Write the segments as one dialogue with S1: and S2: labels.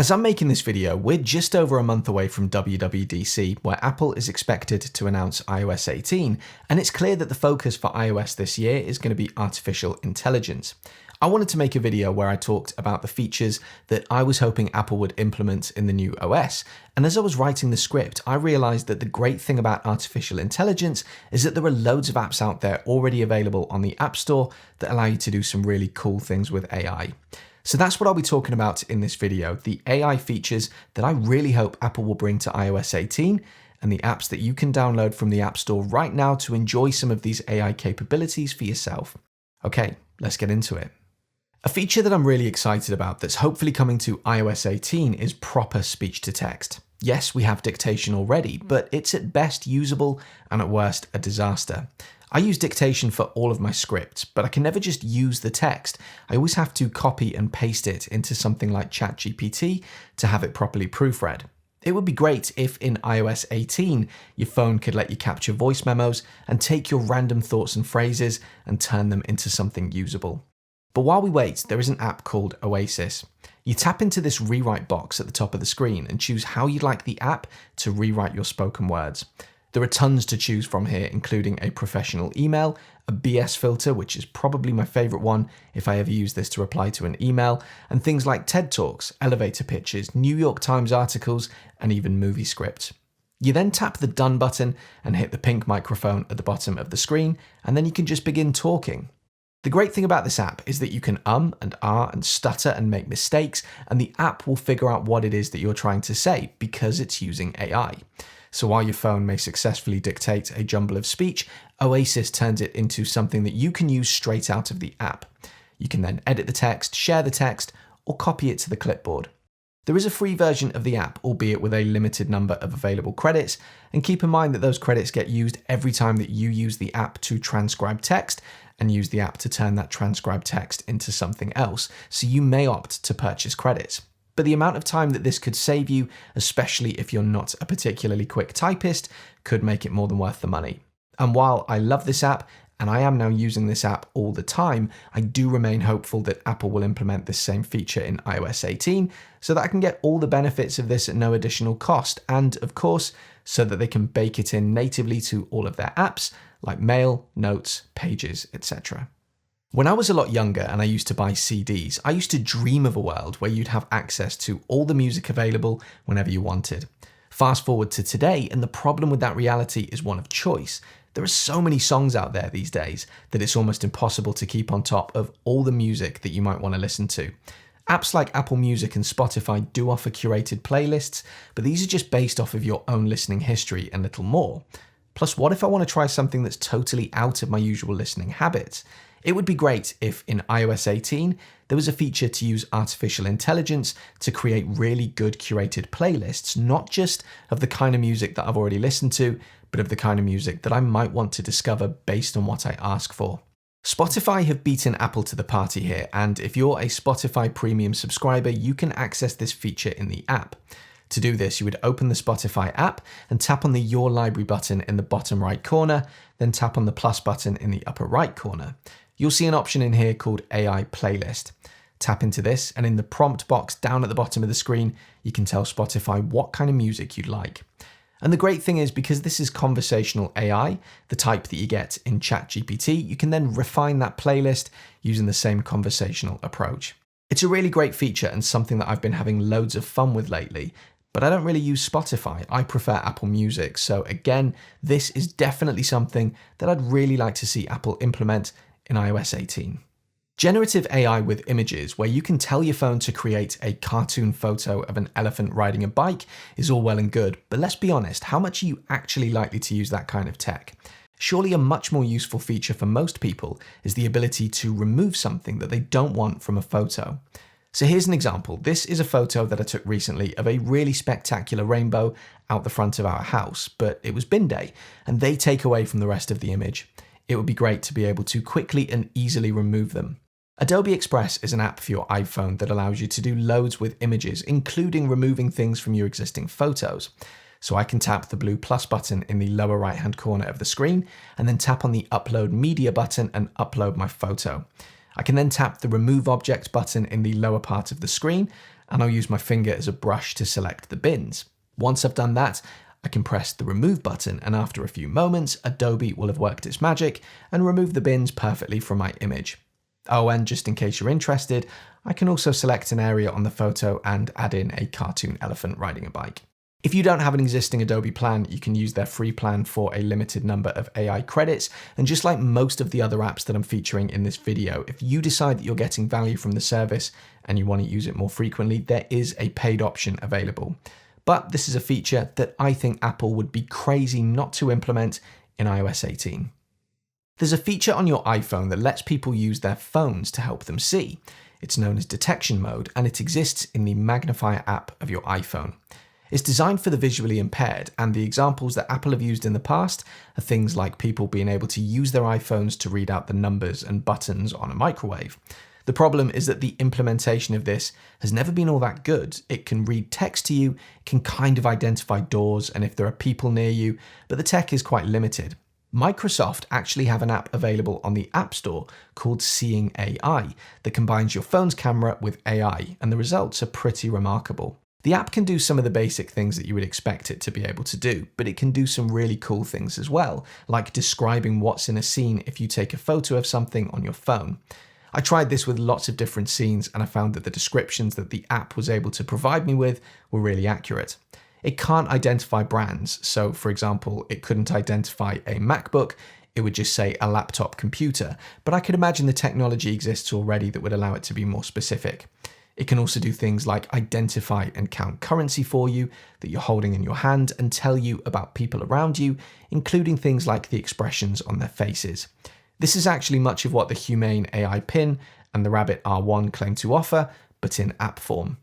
S1: As I'm making this video, we're just over a month away from WWDC, where Apple is expected to announce iOS 18, and it's clear that the focus for iOS this year is going to be artificial intelligence. I wanted to make a video where I talked about the features that I was hoping Apple would implement in the new OS, and as I was writing the script, I realized that the great thing about artificial intelligence is that there are loads of apps out there already available on the App Store that allow you to do some really cool things with AI. So that's what I'll be talking about in this video, the AI features that I really hope Apple will bring to iOS 18 and the apps that you can download from the App Store right now to enjoy some of these AI capabilities for yourself. Okay, let's get into it. A feature that I'm really excited about that's hopefully coming to iOS 18 is proper speech-to-text. Yes, we have dictation already, but it's at best usable and at worst a disaster. I use dictation for all of my scripts, but I can never just use the text. I always have to copy and paste it into something like ChatGPT to have it properly proofread. It would be great if in iOS 18, your phone could let you capture voice memos and take your random thoughts and phrases and turn them into something usable. But while we wait, there is an app called Oasis. You tap into this rewrite box at the top of the screen and choose how you'd like the app to rewrite your spoken words. There are tons to choose from here, including a professional email, a BS filter, which is probably my favorite one if I ever use this to reply to an email, and things like TED Talks, elevator pitches, New York Times articles, and even movie scripts. You then tap the Done button and hit the pink microphone at the bottom of the screen, and then you can just begin talking. The great thing about this app is that you can and ah and stutter and make mistakes, and the app will figure out what it is that you're trying to say because it's using AI. So while your phone may successfully dictate a jumble of speech, Oasis turns it into something that you can use straight out of the app. You can then edit the text, share the text, or copy it to the clipboard. There is a free version of the app, albeit with a limited number of available credits, and keep in mind that those credits get used every time that you use the app to transcribe text and use the app to turn that transcribed text into something else, so you may opt to purchase credits. But the amount of time that this could save you, especially if you're not a particularly quick typist, could make it more than worth the money. And while I love this app, and I am now using this app all the time, I do remain hopeful that Apple will implement this same feature in iOS 18 so that I can get all the benefits of this at no additional cost, and of course, so that they can bake it in natively to all of their apps like Mail, Notes, Pages, etc. When I was a lot younger and I used to buy CDs, I used to dream of a world where you'd have access to all the music available whenever you wanted. Fast forward to today, and the problem with that reality is one of choice. There are so many songs out there these days that it's almost impossible to keep on top of all the music that you might want to listen to. Apps like Apple Music and Spotify do offer curated playlists, but these are just based off of your own listening history and little more. Plus, what if I want to try something that's totally out of my usual listening habits? It would be great if in iOS 18, there was a feature to use artificial intelligence to create really good curated playlists, not just of the kind of music that I've already listened to, but of the kind of music that I might want to discover based on what I ask for. Spotify have beaten Apple to the party here, and if you're a Spotify premium subscriber, you can access this feature in the app. To do this, you would open the Spotify app and tap on the Your Library button in the bottom right corner, then tap on the plus button in the upper right corner. You'll see an option in here called AI Playlist. Tap into this, and in the prompt box down at the bottom of the screen, you can tell Spotify what kind of music you'd like. And the great thing is, because this is conversational AI, the type that you get in ChatGPT, you can then refine that playlist using the same conversational approach. It's a really great feature and something that I've been having loads of fun with lately. But I don't really use Spotify. I prefer Apple Music. So again, this is definitely something that I'd really like to see Apple implement in iOS 18. Generative AI with images, where you can tell your phone to create a cartoon photo of an elephant riding a bike, is all well and good, but let's be honest, how much are you actually likely to use that kind of tech? Surely a much more useful feature for most people is the ability to remove something that they don't want from a photo. So here's an example. This is a photo that I took recently of a really spectacular rainbow out the front of our house, but it was bin day, and they take away from the rest of the image. It would be great to be able to quickly and easily remove them. Adobe Express is an app for your iPhone that allows you to do loads with images, including removing things from your existing photos. So I can tap the blue plus button in the lower right hand corner of the screen, and then tap on the Upload Media button and upload my photo. I can then tap the Remove Object button in the lower part of the screen, and I'll use my finger as a brush to select the bins. Once I've done that, I can press the remove button, and after a few moments, Adobe will have worked its magic and remove the bins perfectly from my image. Oh, and just in case you're interested, I can also select an area on the photo and add in a cartoon elephant riding a bike. If you don't have an existing Adobe plan, you can use their free plan for a limited number of AI credits, and just like most of the other apps that I'm featuring in this video, if you decide that you're getting value from the service and you want to use it more frequently, there is a paid option available. But this is a feature that I think Apple would be crazy not to implement in iOS 18. There's a feature on your iPhone that lets people use their phones to help them see. It's known as detection mode, and it exists in the magnifier app of your iPhone. It's designed for the visually impaired, and the examples that Apple have used in the past are things like people being able to use their iPhones to read out the numbers and buttons on a microwave. The problem is that the implementation of this has never been all that good. It can read text to you, it can kind of identify doors and if there are people near you, but the tech is quite limited. Microsoft actually have an app available on the App Store called Seeing AI that combines your phone's camera with AI, and the results are pretty remarkable. The app can do some of the basic things that you would expect it to be able to do, but it can do some really cool things as well, like describing what's in a scene if you take a photo of something on your phone. I tried this with lots of different scenes, and I found that the descriptions that the app was able to provide me with were really accurate. It can't identify brands, so for example, it couldn't identify a MacBook, it would just say a laptop computer, but I could imagine the technology exists already that would allow it to be more specific. It can also do things like identify and count currency for you that you're holding in your hand and tell you about people around you, including things like the expressions on their faces. This is actually much of what the Humane AI Pin and the Rabbit R1 claim to offer, but in app form.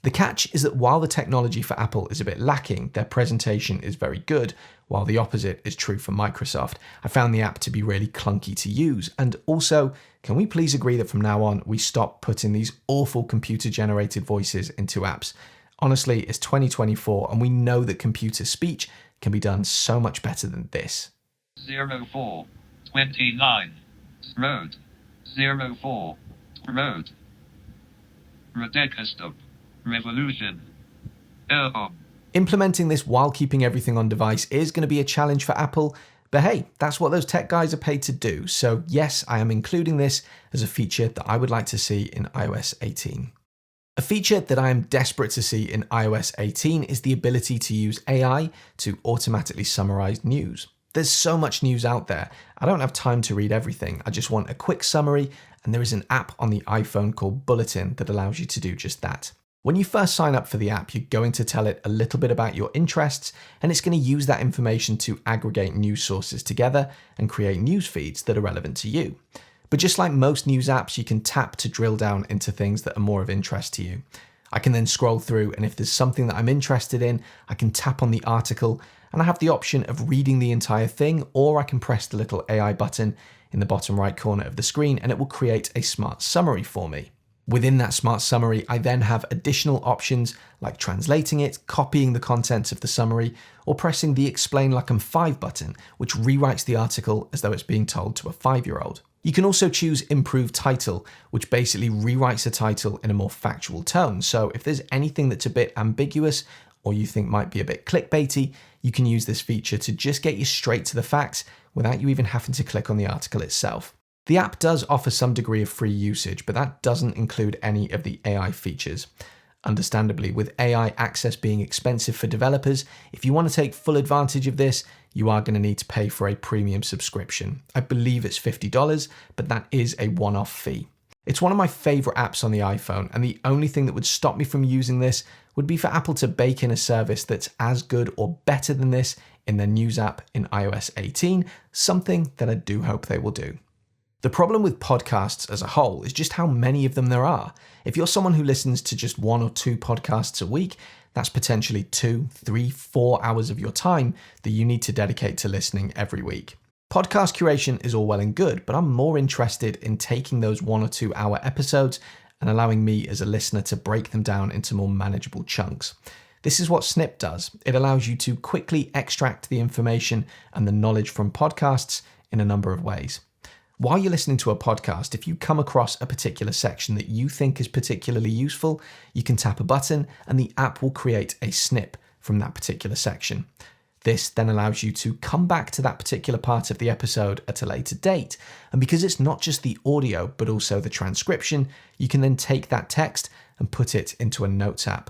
S1: The catch is that while the technology for Apple is a bit lacking, their presentation is very good, while the opposite is true for Microsoft. I found the app to be really clunky to use, and also, can we please agree that from now on, we stop putting these awful computer-generated voices into apps? Honestly, it's 2024, and we know that computer speech can be done so much better than this.
S2: 0429 Road 04 Road Redecastop Revolution.
S1: Implementing this while keeping everything on device is going to be a challenge for Apple, but hey, that's what those tech guys are paid to do. So yes, I am including this as a feature that I would like to see in iOS 18. A feature that I am desperate to see in iOS 18 is the ability to use AI to automatically summarize news. There's so much news out there. I don't have time to read everything. I just want a quick summary, and there is an app on the iPhone called Bulletin that allows you to do just that. When you first sign up for the app, you're going to tell it a little bit about your interests, and it's going to use that information to aggregate news sources together and create news feeds that are relevant to you. But just like most news apps, you can tap to drill down into things that are more of interest to you. I can then scroll through, and if there's something that I'm interested in, I can tap on the article, and I have the option of reading the entire thing, or I can press the little AI button in the bottom right corner of the screen, and it will create a smart summary for me. Within that smart summary, I then have additional options like translating it, copying the contents of the summary, or pressing the Explain Like I'm 5 button, which rewrites the article as though it's being told to a 5-year-old. You can also choose Improve Title, which basically rewrites a title in a more factual tone. So if there's anything that's a bit ambiguous or you think might be a bit clickbaity, you can use this feature to just get you straight to the facts without you even having to click on the article itself. The app does offer some degree of free usage, but that doesn't include any of the AI features. Understandably, with AI access being expensive for developers, if you want to take full advantage of this, you are going to need to pay for a premium subscription. I believe it's $50, but that is a one-off fee. It's one of my favorite apps on the iPhone, and the only thing that would stop me from using this would be for Apple to bake in a service that's as good or better than this in their News app in iOS 18, something that I do hope they will do. The problem with podcasts as a whole is just how many of them there are. If you're someone who listens to just 1 or 2 podcasts a week, that's potentially 2, 3, 4 hours of your time that you need to dedicate to listening every week. Podcast curation is all well and good, but I'm more interested in taking those 1 or 2 hour episodes and allowing me as a listener to break them down into more manageable chunks. This is what Snip does. It allows you to quickly extract the information and the knowledge from podcasts in a number of ways. While you're listening to a podcast, if you come across a particular section that you think is particularly useful, you can tap a button and the app will create a snip from that particular section. This then allows you to come back to that particular part of the episode at a later date. And because it's not just the audio, but also the transcription, you can then take that text and put it into a notes app.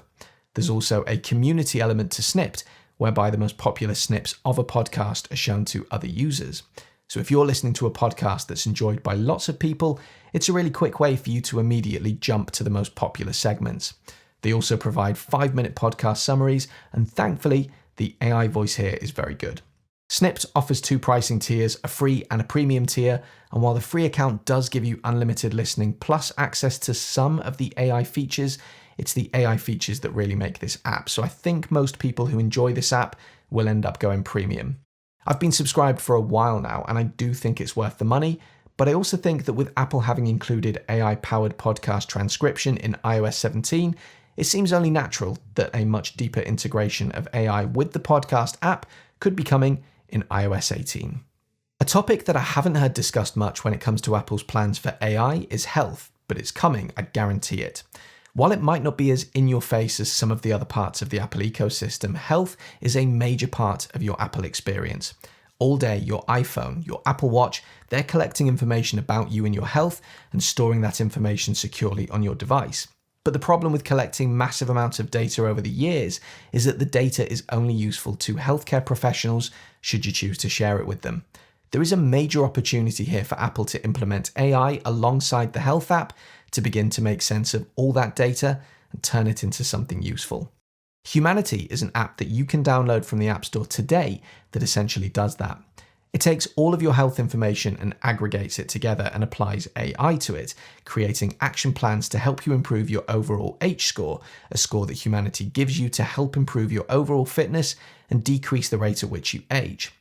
S1: There's also a community element to Snipped, whereby the most popular snips of a podcast are shown to other users. So if you're listening to a podcast that's enjoyed by lots of people, it's a really quick way for you to immediately jump to the most popular segments. They also provide 5-minute podcast summaries, and thankfully, the AI voice here is very good. Snipped offers 2 pricing tiers, a free and a premium tier, and while the free account does give you unlimited listening plus access to some of the AI features, it's the AI features that really make this app. So I think most people who enjoy this app will end up going premium. I've been subscribed for a while now, and I do think it's worth the money, but I also think that with Apple having included AI-powered podcast transcription in iOS 17, it seems only natural that a much deeper integration of AI with the podcast app could be coming in iOS 18. A topic that I haven't heard discussed much when it comes to Apple's plans for AI is health, but it's coming, I guarantee it. While it might not be as in your face as some of the other parts of the Apple ecosystem, health is a major part of your Apple experience. All day, your iPhone, your Apple Watch, they're collecting information about you and your health and storing that information securely on your device. But the problem with collecting massive amounts of data over the years is that the data is only useful to healthcare professionals should you choose to share it with them. There is a major opportunity here for Apple to implement AI alongside the health app to begin to make sense of all that data and turn it into something useful. Humanity is an app that you can download from the App Store today that essentially does that. It takes all of your health information and aggregates it together and applies AI to it, creating action plans to help you improve your overall H score, a score that Humanity gives you to help improve your overall fitness and decrease the rate at which you age.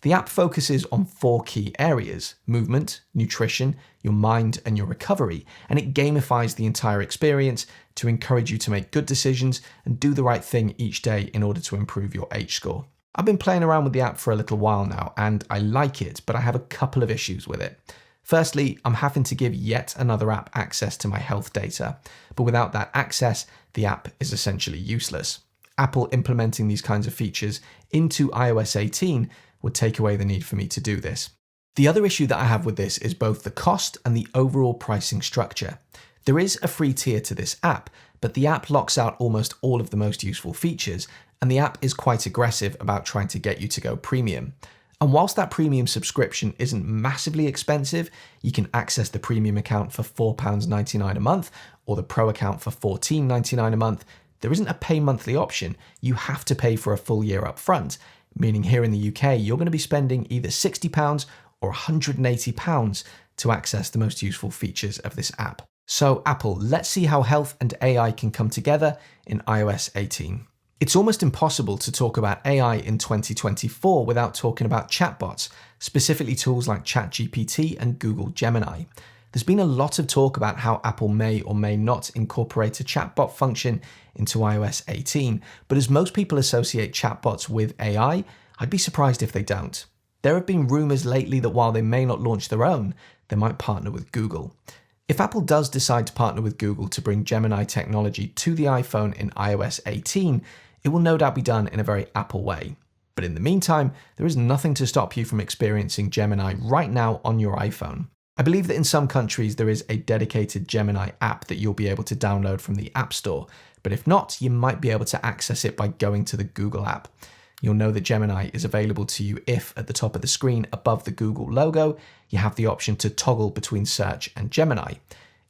S1: The app focuses on 4 key areas: movement, nutrition, your mind, and your recovery, and it gamifies the entire experience to encourage you to make good decisions and do the right thing each day in order to improve your H score. I've been playing around with the app for a little while now, and I like it, but I have a couple of issues with it. Firstly, I'm having to give yet another app access to my health data, but without that access, the app is essentially useless. Apple implementing these kinds of features into iOS 18 would take away the need for me to do this. The other issue that I have with this is both the cost and the overall pricing structure. There is a free tier to this app, but the app locks out almost all of the most useful features, and the app is quite aggressive about trying to get you to go premium. And whilst that premium subscription isn't massively expensive, you can access the premium account for £4.99 a month or the pro account for £14.99 a month. There isn't a pay monthly option. You have to pay for a full year up front, meaning here in the UK, you're going to be spending either £60 or £180 to access the most useful features of this app. So Apple, let's see how health and AI can come together in iOS 18. It's almost impossible to talk about AI in 2024 without talking about chatbots, specifically tools like ChatGPT and Google Gemini. There's been a lot of talk about how Apple may or may not incorporate a chatbot function into iOS 18, but as most people associate chatbots with AI, I'd be surprised if they don't. There have been rumors lately that while they may not launch their own, they might partner with Google. If Apple does decide to partner with Google to bring Gemini technology to the iPhone in iOS 18, it will no doubt be done in a very Apple way. But in the meantime, there is nothing to stop you from experiencing Gemini right now on your iPhone. I believe that in some countries there is a dedicated Gemini app that you'll be able to download from the App Store, but if not, you might be able to access it by going to the Google app. You'll know that Gemini is available to you if, at the top of the screen above the Google logo, you have the option to toggle between Search and Gemini.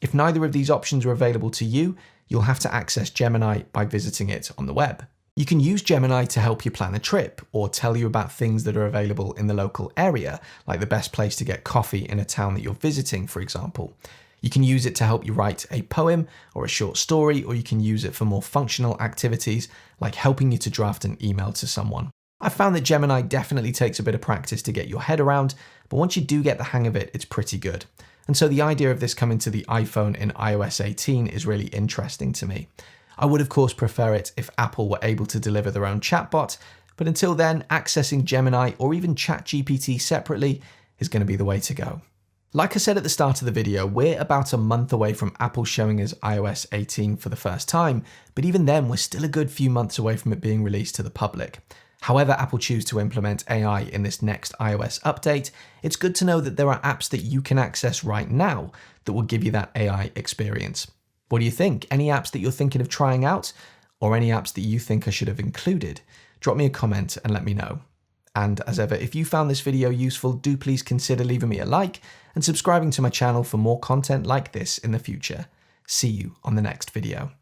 S1: If neither of these options are available to you, you'll have to access Gemini by visiting it on the web. You can use Gemini to help you plan a trip or tell you about things that are available in the local area, like the best place to get coffee in a town that you're visiting, for example. You can use it to help you write a poem or a short story, or you can use it for more functional activities, like helping you to draft an email to someone. I've found that Gemini definitely takes a bit of practice to get your head around, but once you do get the hang of it, it's pretty good. And so the idea of this coming to the iPhone in iOS 18 is really interesting to me. I would of course prefer it if Apple were able to deliver their own chatbot, but until then, accessing Gemini or even ChatGPT separately is going to be the way to go. Like I said at the start of the video, we're about a month away from Apple showing us iOS 18 for the first time, but even then we're still a good few months away from it being released to the public. However Apple choose to implement AI in this next iOS update, it's good to know that there are apps that you can access right now that will give you that AI experience. What do you think? Any apps that you're thinking of trying out? Or any apps that you think I should have included? Drop me a comment and let me know. And as ever, if you found this video useful, do please consider leaving me a like and subscribing to my channel for more content like this in the future. See you on the next video.